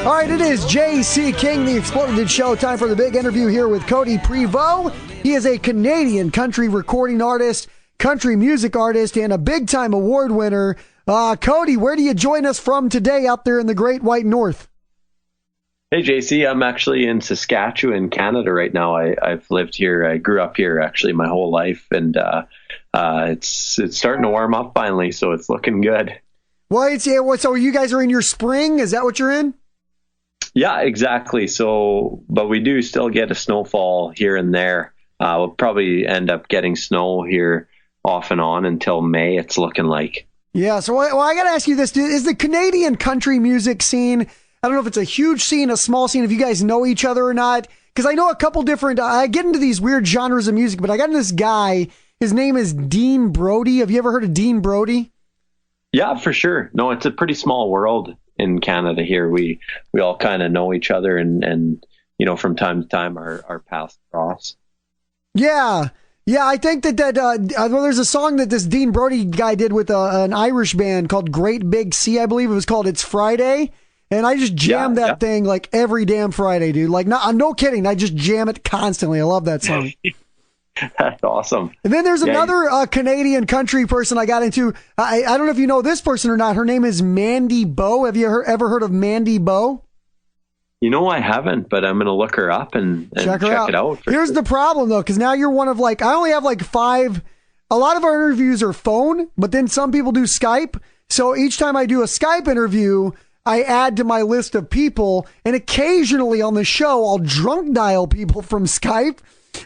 All right, it is J.C. King, the Exploded Show. Time for the big interview here with Codie Prevost. He is a Canadian country recording artist, country music artist, and a big-time award winner. Codie, where do you join us from today out there in the Great White North? Hey, JC, I'm actually in Saskatchewan, Canada right now. I've lived here. I grew up here actually my whole life, and it's starting to warm up finally, so it's looking good. Well, so you guys are in your spring? Is that what you're in? Yeah, exactly. So, but we do still get a snowfall here and there. We'll probably end up getting snow here off and on until May, it's looking like. Yeah, so I got to ask you this. Is the Canadian country music scene, I don't know if it's a huge scene, a small scene, if you guys know each other or not, because I know a couple different, I get into these weird genres of music, but I got into this guy, his name is Dean Brody. Have you ever heard of Dean Brody? Yeah, for sure. No, it's a pretty small world in Canada here. We all kind of know each other and you know, from time to time our paths cross. Yeah, I think that well, there's a song that this Dean Brody guy did with an Irish band called Great Big Sea, I believe it was called It's Friday, and I just jam that thing like every damn Friday, dude. Like, no kidding, I just jam it constantly. I love that song. That's awesome. And then there's another Canadian country person I got into. I don't know if you know this person or not. Her name is Mandy Bow. Have you ever heard of Mandy Bow? You know, I haven't, but I'm going to look her up and check it out. Here's the problem, though, because now you're one of I only have 5. A lot of our interviews are phone, but then some people do Skype. So each time I do a Skype interview, I add to my list of people. And occasionally on the show, I'll drunk dial people from Skype.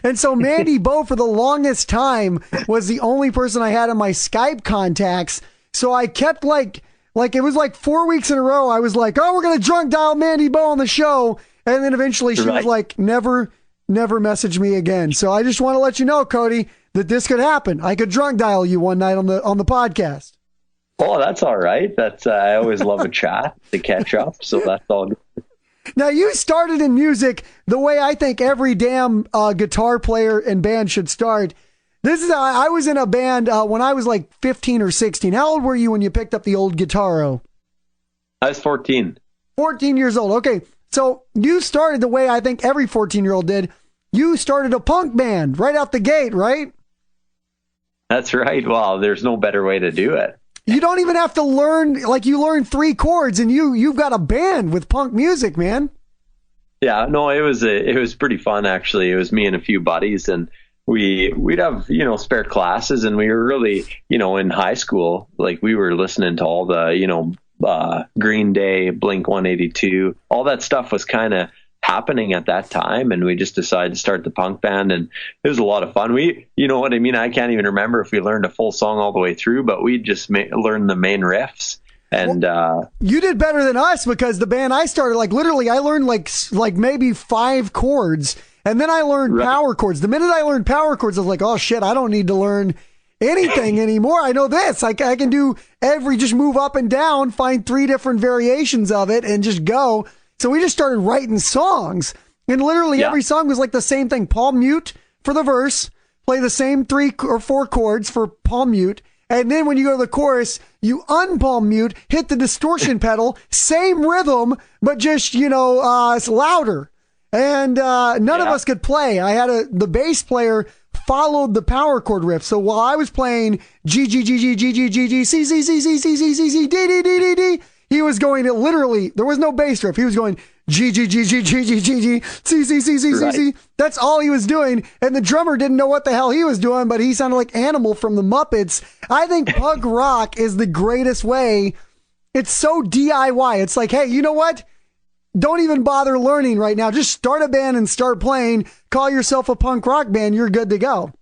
And so Mandy Bow, for the longest time, was the only person I had in my Skype contacts. So I kept it was 4 weeks in a row. I was like, oh, we're going to drunk dial Mandy Bow on the show. And then eventually she was like, never message me again. So I just want to let you know, Codie, that this could happen. I could drunk dial you one night on the podcast. Oh, that's all right. I always love a chat to catch up. So that's all good. Now, you started in music the way I think every damn guitar player and band should start. This is I was in a band when I was 15 or 16. How old were you when you picked up the old guitaro? I was 14. 14 years old. Okay. So you started the way I think every 14-year-old did. You started a punk band right out the gate, right? That's right. Well, there's no better way to do it. You don't even have to learn, you learn 3 chords and you've got a band with punk music, man. Yeah, no, it was pretty fun, actually. It was me and a few buddies, and we'd have, spare classes, and we were really, in high school, we were listening to all the, Green Day, Blink-182, all that stuff was kind of happening at that time, and we just decided to start the punk band, and it was a lot of fun. You know what I mean? I can't even remember if we learned a full song all the way through, but we just learned the main riffs. And you did better than us, because the band I started, literally I learned maybe 5 chords, and then I learned power chords. The minute I learned power chords, I was like, oh shit, I don't need to learn anything anymore. I know this. I can do just move up and down, find 3 different variations of it, and just go. So we just started writing songs, and literally every song was the same thing. Palm mute for the verse, play the same 3 or 4 chords for palm mute, and then when you go to the chorus, you unpalm mute, hit the distortion pedal, same rhythm, but just, it's louder. And none of us could play. I had the bass player followed the power chord riff. So while I was playing G, G, G, G, G, G, G, G, C, C, C, C, C, C, C, C, D, D, D, D, D, he was going to literally, there was no bass riff. He was going G, G, G, G, G, G, G, G, C, C, C, C, C, C. That's all he was doing. And the drummer didn't know what the hell he was doing, but he sounded like Animal from the Muppets. I think punk rock is the greatest way. It's so DIY. It's like, hey, you know what? Don't even bother learning right now. Just start a band and start playing. Call yourself a punk rock band. You're good to go.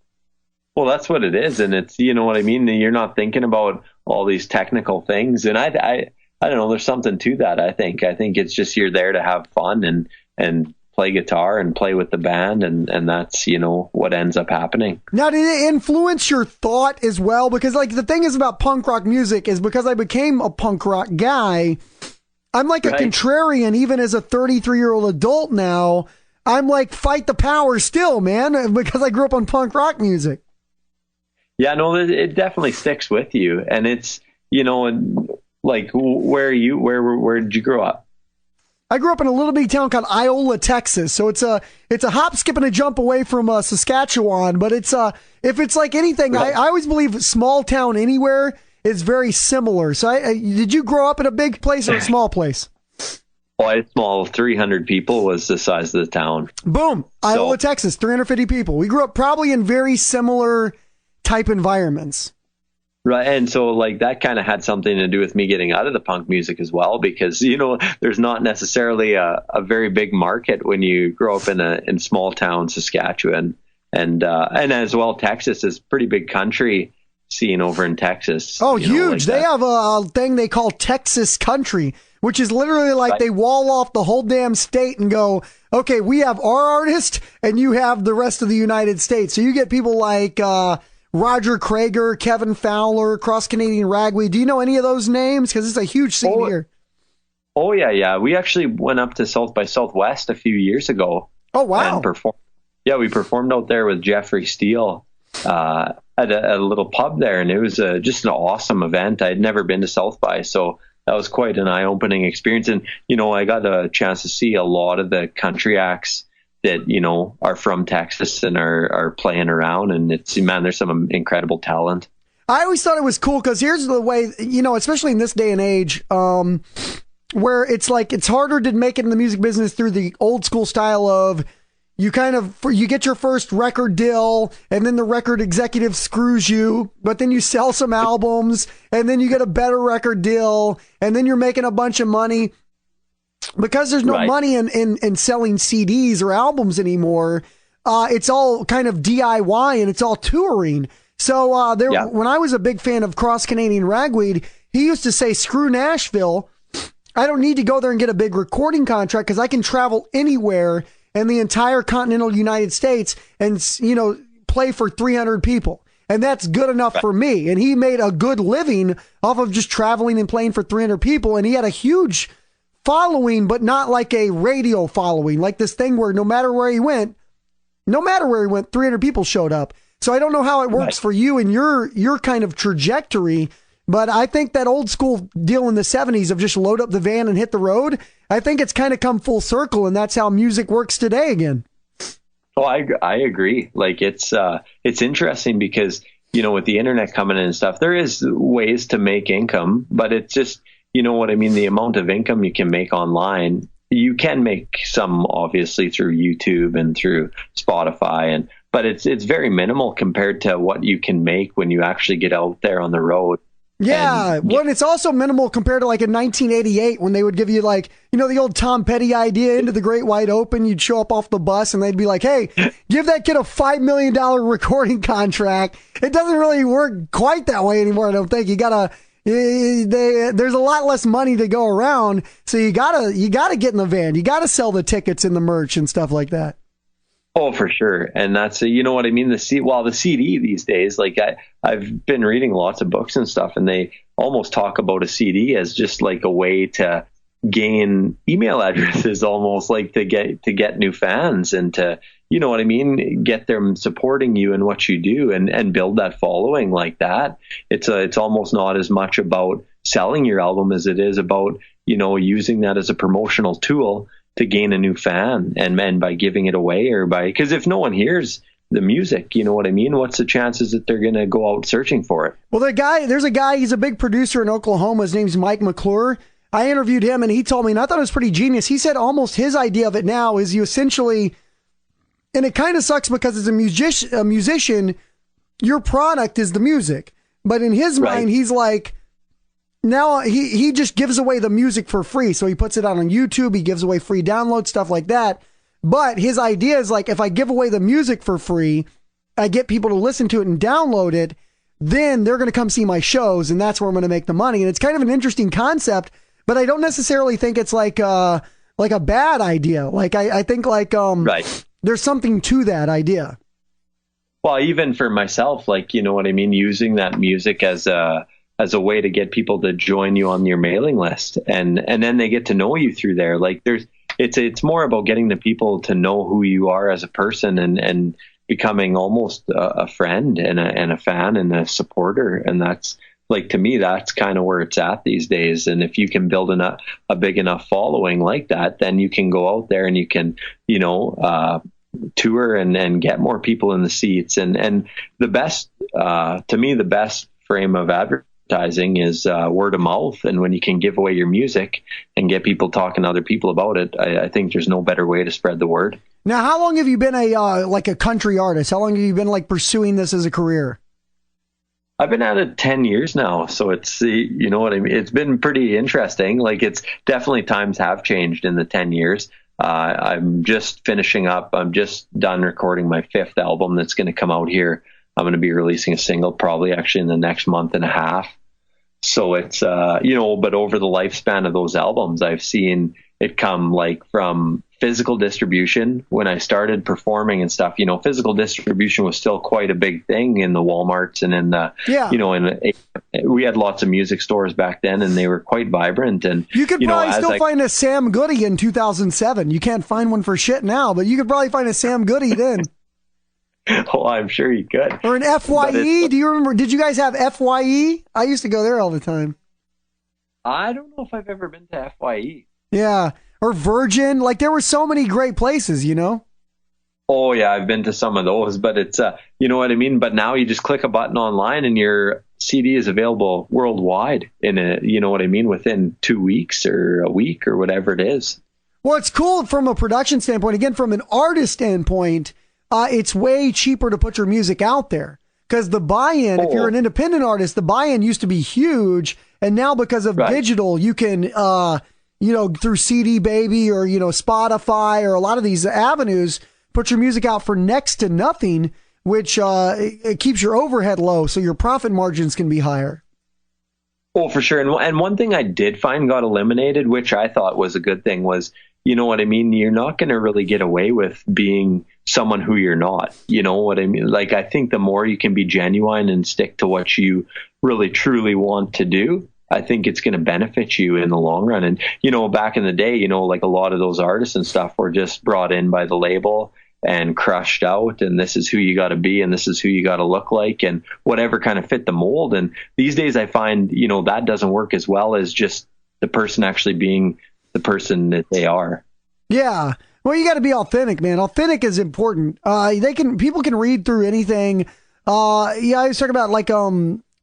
Well, that's what it is. And it's, you know what I mean? You're not thinking about all these technical things. And I don't know, there's something to that. I think it's just, you're there to have fun and play guitar and play with the band. And that's, what ends up happening. Now, did it influence your thought as well? Because the thing is about punk rock music is because I became a punk rock guy, I'm a contrarian, even as a 33-year-old adult now. I'm fight the power still, man, because I grew up on punk rock music. Yeah, no, it definitely sticks with you. And it's, where did you grow up? I grew up in a little bitty town called Iola, Texas. So it's a hop, skip, and a jump away from Saskatchewan. But it's if it's like anything, I always believe small town anywhere is very similar. So did you grow up in a big place or a small place? Well, small, 300 people was the size of the town. Boom. Iola, Texas, 350 people. We grew up probably in very similar type environments. Right. And so like that kind of had something to do with me getting out of the punk music as well, because, there's not necessarily a very big market when you grow up in small town Saskatchewan. And as well, Texas is pretty big country scene over in Texas. Oh, huge. They have a thing they call Texas country, which is literally like they wall off the whole damn state and go, okay, we have our artist and you have the rest of the United States. So you get people like Roger Krager, Kevin Fowler, Cross Canadian Ragweed. Do you know any of those names? Because it's a huge scene here. Oh, yeah. We actually went up to South by Southwest a few years ago. Oh, wow. And performed. Yeah, we performed out there with Jeffrey Steele at a little pub there, and it was just an awesome event. I'd never been to South by, so that was quite an eye-opening experience. And, I got a chance to see a lot of the country acts that, are from Texas and are playing around. And there's some incredible talent. I always thought it was cool because here's the way, especially in this day and age, where it's like it's harder to make it in the music business through the old school style of you get your first record deal and then the record executive screws you, but then you sell some albums and then you get a better record deal and then you're making a bunch of money. Because there's no money in selling CDs or albums anymore, it's all kind of DIY and it's all touring. So when I was a big fan of Cross Canadian Ragweed, he used to say, screw Nashville. I don't need to go there and get a big recording contract because I can travel anywhere in the entire continental United States and, play for 300 people. And that's good enough for me. And he made a good living off of just traveling and playing for 300 people. And he had a huge following, but not like a radio following, like this thing where no matter where he went, 300 people showed up. So I don't know how it works for you and your kind of trajectory, but I think that old school deal in the 70s of just load up the van and hit the road, I think it's kind of come full circle, and that's how music works today again. Oh, I agree. Like it's interesting because, with the internet coming in and stuff, there is ways to make income, but it's just, what I mean? The amount of income you can make online, you can make some obviously through YouTube and through Spotify, but it's very minimal compared to what you can make when you actually get out there on the road. Yeah, it's also minimal compared to like in 1988 when they would give you like, the old Tom Petty idea, Into the Great Wide Open. You'd show up off the bus and they'd be like, hey, give that kid a $5 million recording contract. It doesn't really work quite that way anymore, I don't think. There's a lot less money to go around. So you gotta get in the van. You gotta sell the tickets and the merch and stuff like that. Oh, for sure. And that's, what I mean? The CD these days, like I've been reading lots of books and stuff, and they almost talk about a CD as just like a way to gain email addresses, almost like to get new fans and to, get them supporting you in what you do and build that following like that. It's almost not as much about selling your album as it is about, using that as a promotional tool to gain a new fan, and by giving it away because if no one hears the music, what's the chances that they're going to go out searching for it? Well, there's a guy, he's a big producer in Oklahoma. His name's Mike McClure. I interviewed him and he told me, and I thought it was pretty genius. He said almost his idea of it now is you essentially, and it kind of sucks because as a musician, your product is the music. But in his mind, he's like, now he just gives away the music for free. So he puts it out on YouTube. He gives away free download, stuff like that. But his idea is like, if I give away the music for free, I get people to listen to it and download it, then they're going to come see my shows. And that's where I'm going to make the money. And it's kind of an interesting concept, but I don't necessarily think it's like a bad idea. Like I think like, there's something to that idea. Well, even for myself, like, using that music as a way to get people to join you on your mailing list, and then they get to know you through there. Like it's more about getting the people to know who you are as a person and becoming almost a friend and a fan and a supporter. And that's like, to me, that's kind of where it's at these days. And if you can build a big enough following like that, then you can go out there and you can, tour and get more people in the seats. And the best, to me, the best frame of advertising is word of mouth. And when you can give away your music and get people talking to other people about it, I think there's no better way to spread the word. Now, how long have you been a country artist? How long have you been like pursuing this as a career? I've been at it 10 years now. So it's, you know what I mean? It's been pretty interesting. Like, it's definitely, times have changed in the 10 years. I'm just finishing up. I'm just done recording my 5th album that's going to come out here. I'm going to be releasing a single probably actually in the next month and a half. So it's, but over the lifespan of those albums, I've seen it come like from physical distribution. When I started performing and stuff, physical distribution was still quite a big thing in the Walmarts and in the, we had lots of music stores back then and they were quite vibrant. And you could probably still find a Sam Goody in 2007. You can't find one for shit now, but you could probably find a Sam Goody then. Oh, I'm sure you could. Or an FYE. Do you remember? Did you guys have FYE? I used to go there all the time. I don't know if I've ever been to FYE. Yeah. Or Virgin. Like, there were so many great places, Oh, yeah. I've been to some of those, but it's, you know what I mean? But now you just click a button online and your CD is available worldwide within 2 weeks or a week or whatever it is. Well, it's cool from a production standpoint. Again, from an artist standpoint, it's way cheaper to put your music out there because the buy-in, if you're an independent artist, the buy-in used to be huge. And now because of digital, you can, through CD Baby or, Spotify or a lot of these avenues, put your music out for next to nothing, which it keeps your overhead low. So your profit margins can be higher. Oh, for sure. And one thing I did find got eliminated, which I thought was a good thing, was, you know what I mean? You're not going to really get away with being someone who you're not. You know what I mean? Like, I think the more you can be genuine and stick to what you really, truly want to do, I think it's going to benefit you in the long run. And, back in the day, like a lot of those artists and stuff were just brought in by the label and crushed out. And this is who you got to be. And this is who you got to look like and whatever kind of fit the mold. And these days I find, that doesn't work as well as just the person actually being the person that they are. Yeah. Well, you got to be authentic, man. Authentic is important. People can read through anything. I was talking about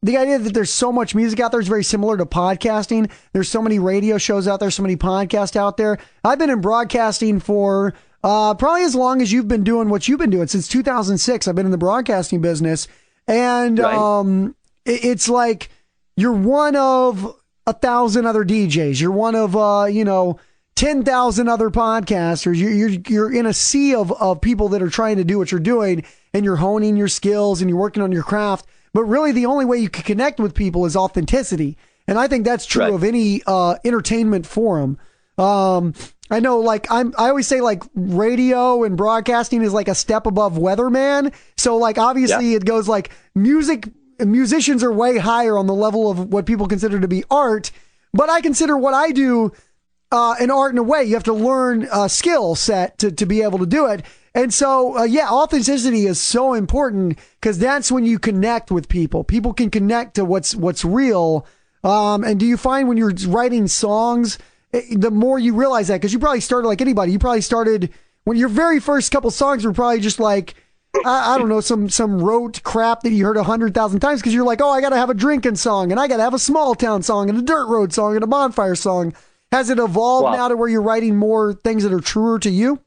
the idea that there's so much music out there is very similar to podcasting. There's so many radio shows out there, so many podcasts out there. I've been in broadcasting for probably as long as you've been doing what you've been doing. Since 2006, I've been in the broadcasting business. And it's like you're one of 1,000 other DJs. You're one of, 10,000 other podcasters. You're in a sea of people that are trying to do what you're doing, and you're honing your skills and you're working on your craft. But really, the only way you can connect with people is authenticity. And I think that's true of any entertainment forum. I know, I always say, radio and broadcasting is like a step above weatherman. So, obviously, it goes musicians are way higher on the level of what people consider to be art. But I consider what I do an art in a way. You have to learn a skill set to be able to do it. And so, authenticity is so important because that's when you connect with people. People can connect to what's real. And do you find when you're writing songs, the more you realize that, because you probably started like anybody, you probably started when your very first couple songs were probably just I don't know, some rote crap that you heard 100,000 times because you're like, oh, I got to have a drinking song and I got to have a small town song and a dirt road song and a bonfire song. Has it evolved now to where you're writing more things that are truer to you?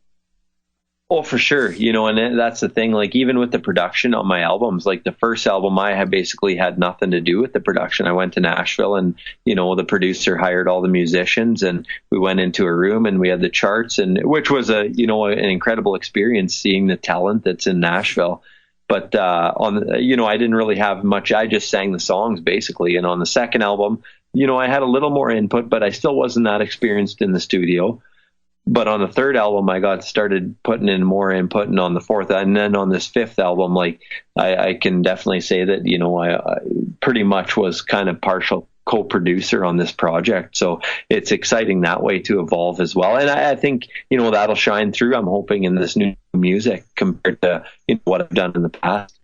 Oh, for sure. And that's the thing, even with the production on my albums, the first album, I had basically had nothing to do with the production. I went to Nashville and, the producer hired all the musicians and we went into a room and we had the charts and which was an incredible experience seeing the talent that's in Nashville. But, I didn't really have much. I just sang the songs basically. And on the second album, I had a little more input, but I still wasn't that experienced in the studio. But on the third album, I got started putting in more input, and on the fourth, and then on this fifth album, I can definitely say that, I pretty much was kind of partial co-producer on this project. So it's exciting that way to evolve as well. And I think, that'll shine through, I'm hoping, in this new music compared to what I've done in the past.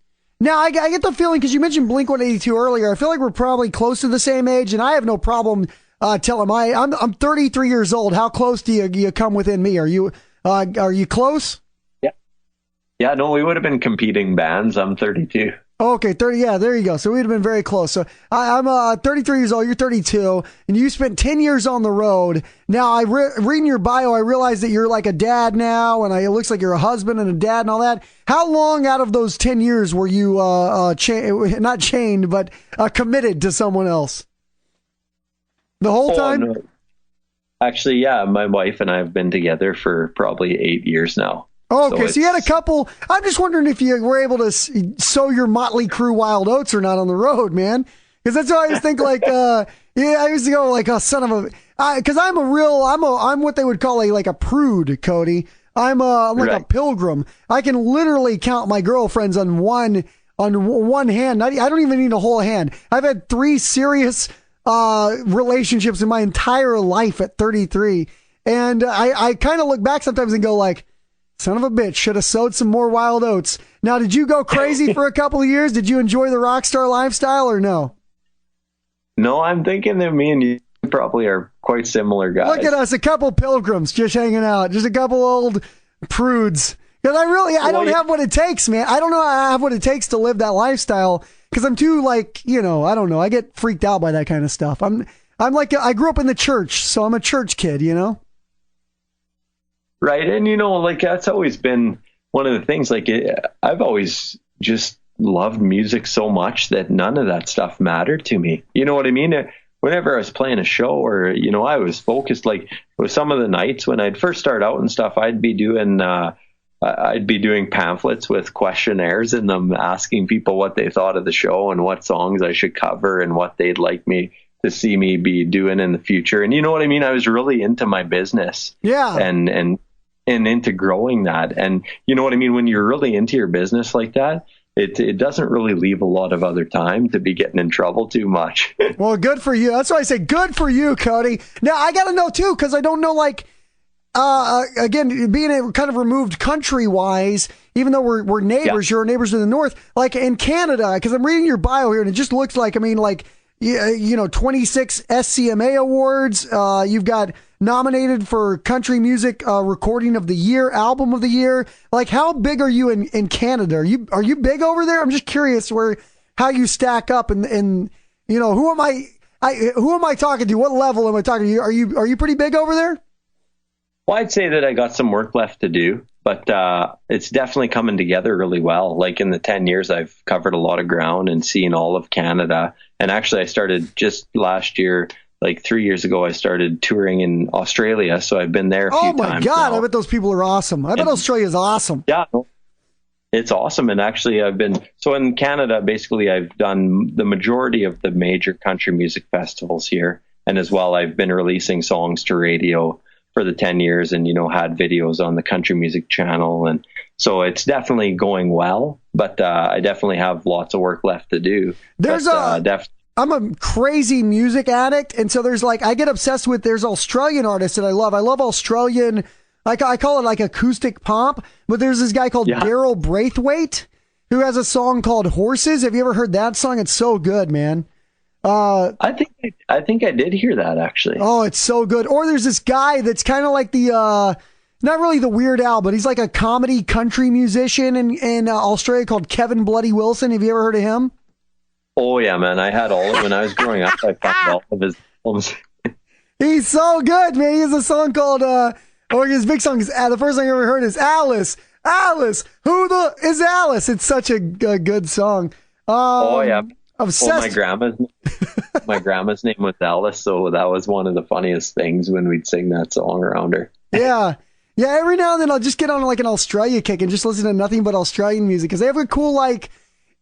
Now, I get the feeling, because you mentioned Blink-182 earlier, I feel like we're probably close to the same age, and I have no problem telling I'm 33 years old. How close do you come within me? Are you close? Yeah. Yeah, no, we would have been competing bands. I'm 32. Okay, 30. Yeah, there you go. So we'd have been very close. So I'm 33 years old. You're 32, and you spent 10 years on the road. Now, reading your bio, I realized that you're like a dad now, and it looks like you're a husband and a dad and all that. How long out of those 10 years were you not chained, but committed to someone else? The whole time? No. Actually, yeah, my wife and I have been together for probably 8 years now. Oh, okay, so you had a couple. I'm just wondering if you were able to sow your Motley Crue wild oats or not on the road, man. Because that's why I always think like, I used to go like, oh, son of a, because I'm what they would call a prude, Cody. I'm like a pilgrim. I can literally count my girlfriends on one hand. I don't even need a whole hand. I've had 3 serious relationships in my entire life at 33, and I kind of look back sometimes and go like, son of a bitch, should have sowed some more wild oats. Now, did you go crazy for a couple of years? Did you enjoy the rock star lifestyle or no? No, I'm thinking that me and you probably are quite similar guys. Look at us, a couple pilgrims just hanging out, just a couple old prudes. Because I don't have what it takes, man. I don't know I have what it takes to live that lifestyle, because I'm too I don't know. I get freaked out by that kind of stuff. I'm like, I grew up in the church, so I'm a church kid, Right. And, that's always been one of the things, I've always just loved music so much that none of that stuff mattered to me. You know what I mean? Whenever I was playing a show or, I was focused, with some of the nights when I'd first start out and stuff, I'd be doing pamphlets with questionnaires in them, asking people what they thought of the show and what songs I should cover and what they'd like me to see me be doing in the future. And you know what I mean? I was really into my business. Yeah. And into growing that. And you know what I mean? When you're really into your business like that, it doesn't really leave a lot of other time to be getting in trouble too much. Well, good for you. That's why I say good for you, Cody. Now, I got to know too, because I don't know, again, being kind of removed country-wise, even though we're neighbors, you're neighbors to the north, like in Canada, because I'm reading your bio here, and it just looks like, 26 SCMA awards. You've got nominated for Country Music Recording of the Year, Album of the Year. Like, how big are you in Canada? Are you big over there? I'm just curious how you stack up, and who am I talking to? What level am I talking to? Are you pretty big over there? Well, I'd say that I got some work left to do, but it's definitely coming together really well. Like in the 10 years, I've covered a lot of ground and seen all of Canada. And actually, I started just last year, 3 years ago, I started touring in Australia. So I've been there a few times. Oh my God, now. I bet those people are awesome. I bet Australia's awesome. Yeah, it's awesome. And actually, so in Canada, basically, I've done the majority of the major country music festivals here. And as well, I've been releasing songs to radio for the 10 years and, had videos on the country music channel. And so it's definitely going well, but I definitely have lots of work left to do. I'm a crazy music addict. And so I get obsessed with, there's Australian artists that I love. I love Australian, I call it acoustic pop, but there's this guy called Daryl Braithwaite who has a song called Horses. Have you ever heard that song? It's so good, man. I think I did hear that actually. Oh, it's so good. Or there's this guy that's kind of like not really the Weird Al, but he's like a comedy country musician in Australia called Kevin Bloody Wilson. Have you ever heard of him? Oh yeah, man. I had all when I was growing up. I found all of his albums. He's so good, man. He has a song called his big song is the first song I ever heard is Alice. Alice, who is Alice? It's such a good song. Oh yeah. Obsessed. Well, my grandma's name was Alice, so that was one of the funniest things when we'd sing that song around her. Yeah. Every now and then I'll just get on an Australia kick and just listen to nothing but Australian music because they have a cool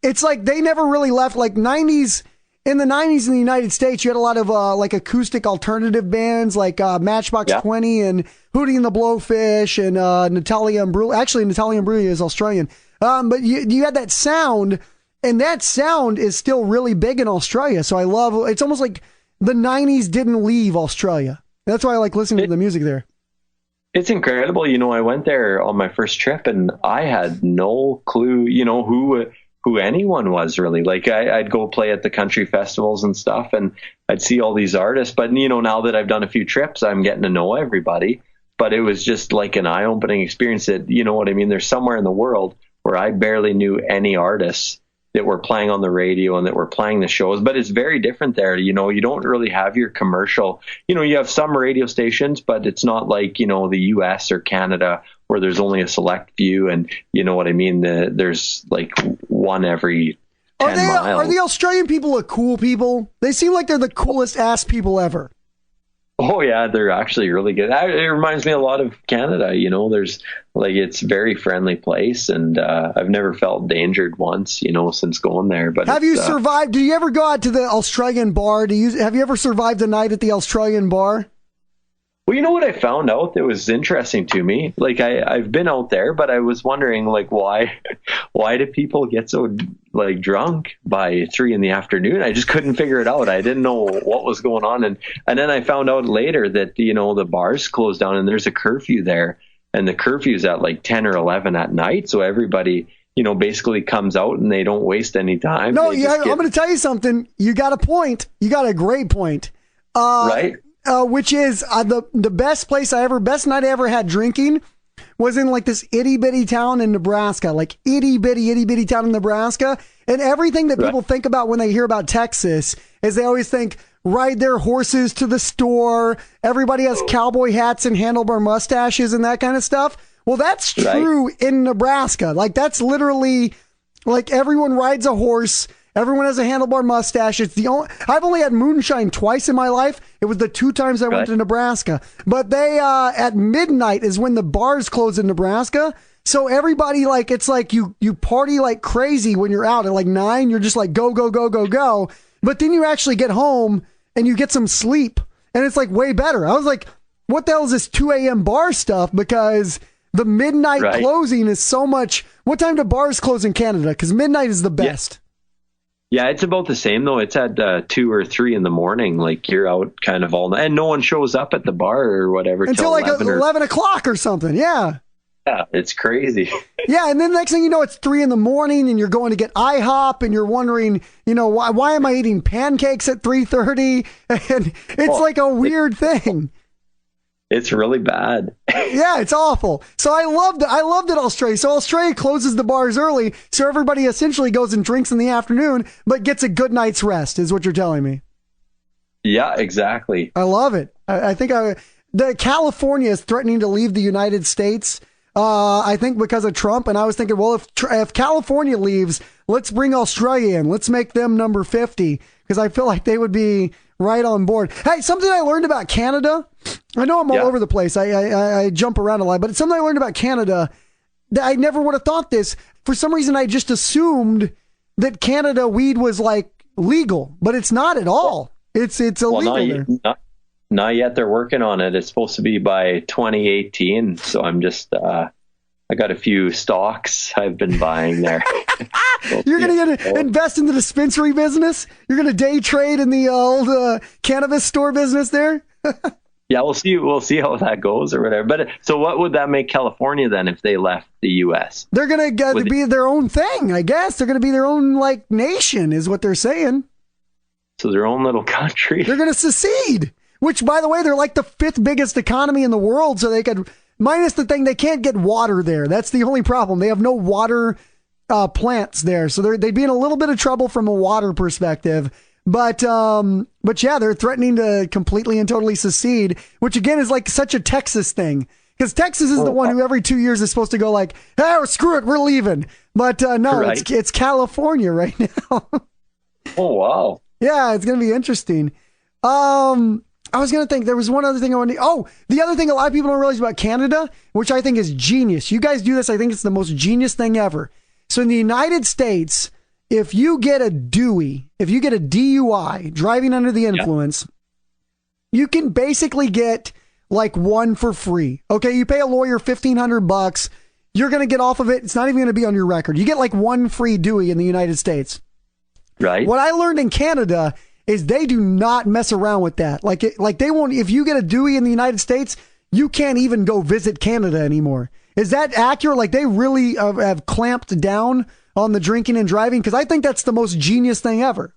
it's like they never really left 90s. In the 90s in the United States, you had a lot of acoustic alternative bands like Matchbox 20 and Hootie and the Blowfish and Natalia Imbruglia. Actually, Natalia Imbruglia is Australian, but you had that sound. And that sound is still really big in Australia. So I love, it's almost like the 90s didn't leave Australia. That's why I like listening to the music there. It's incredible. I went there on my first trip and I had no clue, who anyone was really. Like I'd go play at the country festivals and stuff, and I'd see all these artists. But, you know, now that I've done a few trips, I'm getting to know everybody. But it was just like an eye-opening experience that, you know what I mean? There's somewhere in the world where I barely knew any artists that were playing on the radio and that were playing the shows. But it's very different there. You know, you don't really have your commercial, you know, you have some radio stations, but it's not like, you know, the US or Canada where there's only a select few. And you know what I mean? There's like one every 10 miles. Are the Australian people a cool people? They seem like they're the coolest ass people ever. Oh yeah, they're actually really good. It reminds me a lot of Canada. You know, there's like, it's a very friendly place, and I've never felt endangered once, you know, since going there. But have you survived? Do you ever go out to the Australian bar? Have you ever survived the night at the Australian bar? Well, you know what I found out that was interesting to me? Like I've been out there, but I was wondering like why do people get so like drunk by 3 p.m? I just couldn't figure it out. I didn't know what was going on. And then I found out later that, you know, the bars closed down and there's a curfew there, and the curfew's at like 10 or 11 at night. So everybody, you know, basically comes out and they don't waste any time. No, yeah, I'm going to tell you something. You got a point. You got a great point. Right. Which is the best night I ever had drinking was in like this itty bitty town in Nebraska, like itty bitty town in Nebraska. And everything that people think about when they hear about Texas is they always think ride their horses to the store. Everybody has cowboy hats and handlebar mustaches and that kind of stuff. Well, that's true in Nebraska. Like that's literally like everyone rides a horse. Everyone has a handlebar mustache. I've only had moonshine twice in my life. It was the 2 times I went to Nebraska. But they, at midnight is when the bars close in Nebraska. So everybody, like, it's like you party like crazy when you're out at like 9. You're just like, go, go, go, go, go. But then you actually get home and you get some sleep. And it's like way better. I was like, what the hell is this 2 a.m. bar stuff? Because the midnight closing is so much. What time do bars close in Canada? Because midnight is the best. Yeah, it's about the same though. It's at 2 or 3 in the morning. Like you're out kind of all night, and no one shows up at the bar or whatever until like 11 o'clock or something. Yeah. Yeah, it's crazy. Yeah, and then the next thing you know, it's 3 a.m. and you're going to get IHOP, and you're wondering, you know, why am I eating pancakes at 3:30? And it's like a weird thing. It's really bad. Yeah, it's awful. So I loved it, Australia. So Australia closes the bars early, so everybody essentially goes and drinks in the afternoon, but gets a good night's rest, is what you're telling me. Yeah, exactly. I love it. I think the California is threatening to leave the United States. I think because of Trump. And I was thinking, well, if California leaves, let's bring Australia in. Let's make them number 50, because I feel like they would be right on board. Hey, something I learned about Canada. I know I'm all over the place. I jump around a lot, but it's something I learned about Canada that I never would have thought this. For some reason, I just assumed that Canada weed was like legal, but it's not at all. It's illegal there. Not yet. They're working on it. It's supposed to be by 2018. So I'm just, I got a few stocks I've been buying there. You're going to invest in the dispensary business? You're going to day trade in the old cannabis store business there? Yeah, we'll see how that goes or whatever. But so what would that make California then if they left the U.S.? They're going to be their own thing, I guess. They're going to be their own like nation is what they're saying. So their own little country. They're going to secede, which, by the way, they're like the 5th biggest economy in the world. So they could, minus the thing, they can't get water there. That's the only problem. They have no water plants there. So they'd be in a little bit of trouble from a water perspective. But yeah, they're threatening to completely and totally secede, which again is like such a Texas thing. Because Texas is the one who every 2 years is supposed to go like, oh, screw it, we're leaving. But no, it's California right now. Oh, wow. Yeah, it's going to be interesting. I was going to think there was one other thing I wanted to... Oh, the other thing a lot of people don't realize about Canada, which I think is genius. You guys do this. I think it's the most genius thing ever. So in the United States, if you get a DUI, if you get a DUI, driving under the influence, you can basically get like one for free. Okay, you pay a lawyer $1,500. You're going to get off of it. It's not even going to be on your record. You get like one free DUI in the United States. Right. What I learned in Canada is they do not mess around with that. Like they won't, if you get a DUI in the United States, you can't even go visit Canada anymore. Is that accurate? Like they really have clamped down on the drinking and driving? Because I think that's the most genius thing ever.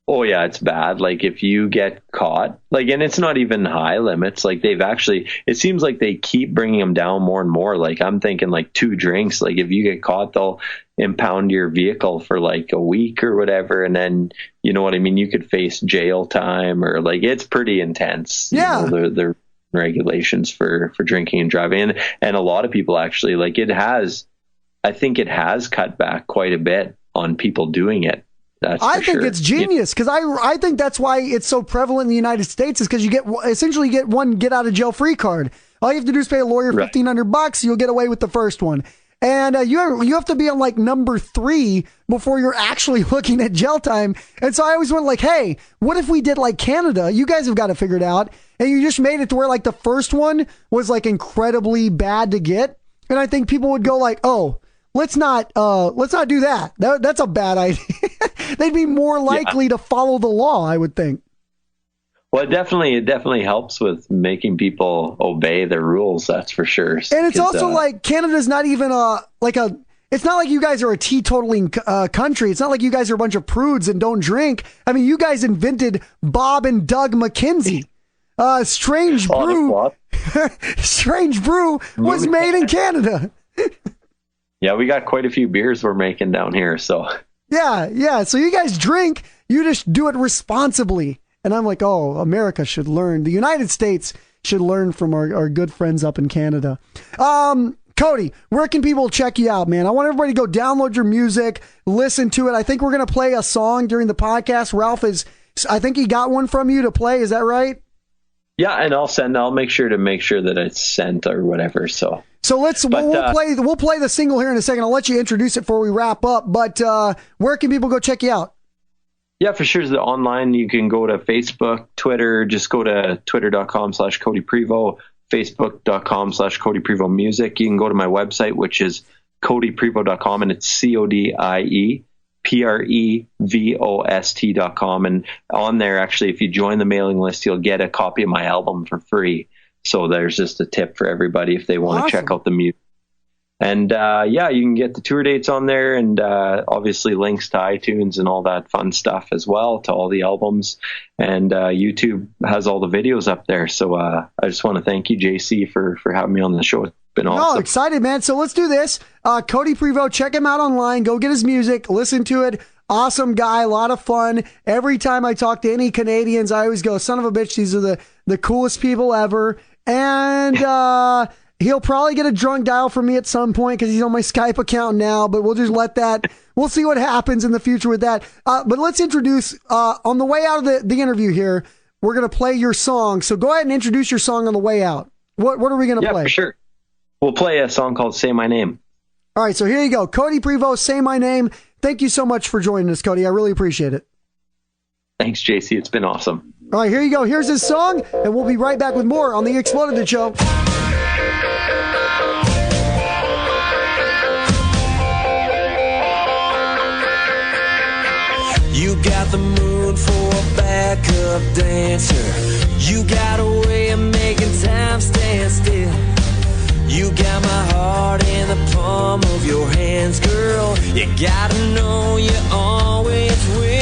Oh yeah, it's bad. Like if you get caught, like, and it's not even high limits. Like it seems like they keep bringing them down more and more. Like I'm thinking like 2 drinks. Like if you get caught, they'll impound your vehicle for like a week or whatever. And then, you know what I mean? You could face jail time, or like, it's pretty intense. Yeah. You know, the regulations for drinking and driving. And a lot of people actually, like, I think it has cut back quite a bit on people doing it. I think it's genius, because I think that's why it's so prevalent in the United States, is because you essentially get one get out of jail free card. All you have to do is pay a lawyer $1,500. You'll get away with the first one. And you have to be on like number 3 before you're actually looking at jail time. And so I always went like, hey, what if we did like Canada? You guys have got to figure it out. And you just made it to where like the first one was like incredibly bad to get. And I think people would go like, oh, let's not do that. That's a bad idea. They'd be more likely to follow the law, I would think. Well, it definitely helps with making people obey the rules. That's for sure. And it's also like Canada's not even it's not like you guys are a teetotaling country. It's not like you guys are a bunch of prudes and don't drink. I mean, you guys invented Bob and Doug McKenzie. Strange Brew. Strange Brew was made in Canada. Yeah, we got quite a few beers we're making down here. So yeah. So you guys drink, you just do it responsibly. And I'm like, oh, America should learn. The United States should learn from our good friends up in Canada. Codie, where can people check you out, man? I want everybody to go download your music, listen to it. I think we're going to play a song during the podcast. Ralph I think he got one from you to play. Is that right? Yeah, and I'll make sure that it's sent or whatever. So we'll play the single here in a second. I'll let you introduce it before we wrap up. But where can people go check you out? Yeah, for sure. Online, you can go to Facebook, Twitter. Just go to twitter.com/Codie Prevost, facebook.com/Codie Prevost Music. You can go to my website, which is CodiePrevost.com, and it's CodiePrevost.com. And on there, actually, if you join the mailing list, you'll get a copy of my album for free. So there's just a tip for everybody if they want to check out the music. And you can get the tour dates on there, and obviously links to iTunes and all that fun stuff as well, to all the albums. And YouTube has all the videos up there. So I just want to thank you, JC, for having me on the show. It's been awesome. Excited, man. So let's do this. Codie Prevost, check him out online. Go get his music. Listen to it. Awesome guy. A lot of fun. Every time I talk to any Canadians, I always go, son of a bitch, these are the coolest people ever. And he'll probably get a drunk dial from me at some point because he's on my Skype account now, but we'll just let that. We'll see what happens in the future with that. But let's introduce, on the way out of the interview here, we're going to play your song. So go ahead and introduce your song on the way out. What are we going to play? Yeah, for sure. We'll play a song called Say My Name. All right, so here you go. Codie Prevost, Say My Name. Thank you so much for joining us, Codie. I really appreciate it. Thanks, JC. It's been awesome. All right, here you go. Here's his song, and we'll be right back with more on the Exploded Show. You got the mood for a backup dancer. You got a way of making time stand still. You got my heart in the palm of your hands, girl. You gotta know you always will.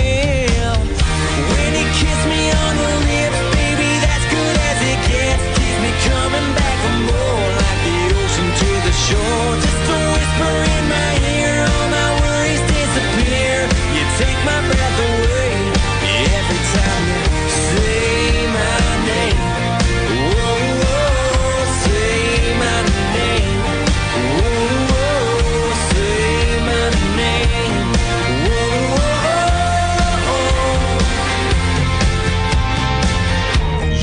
When you kiss me on the lips, baby, that's good as it gets. Keeps me coming back for more, like the ocean to the shore. Just a whisper in my ear, all my worries disappear. You take my breath away every time you say my name. Whoa, whoa, say my name. Whoa, whoa, say my name. Whoa, whoa.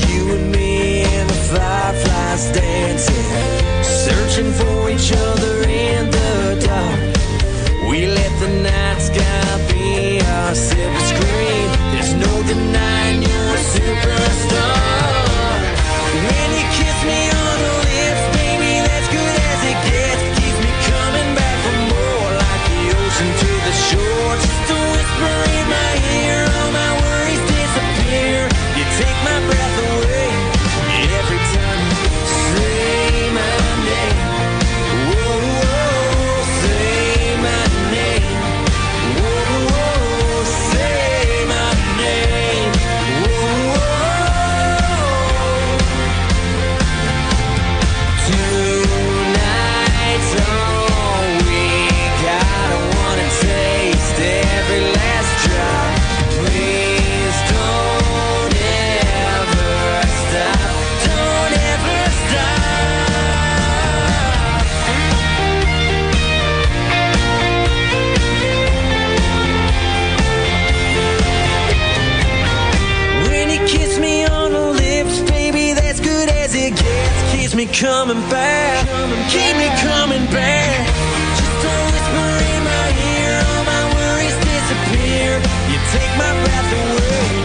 You and me and the fireflies dancing, searching for each other in the dark. We let the night sky be our silver screen. There's no denying you're a superstar. When you kiss me on the lips, baby, that's good as it gets. Keeps me coming back for more, like the ocean to the shore. Just a whisper in my ear, all my worries disappear. You take my breath away every time you say my name. Whoa. coming back. Keep me coming back. Just a whisper in my ear, all my worries disappear. You take my breath away.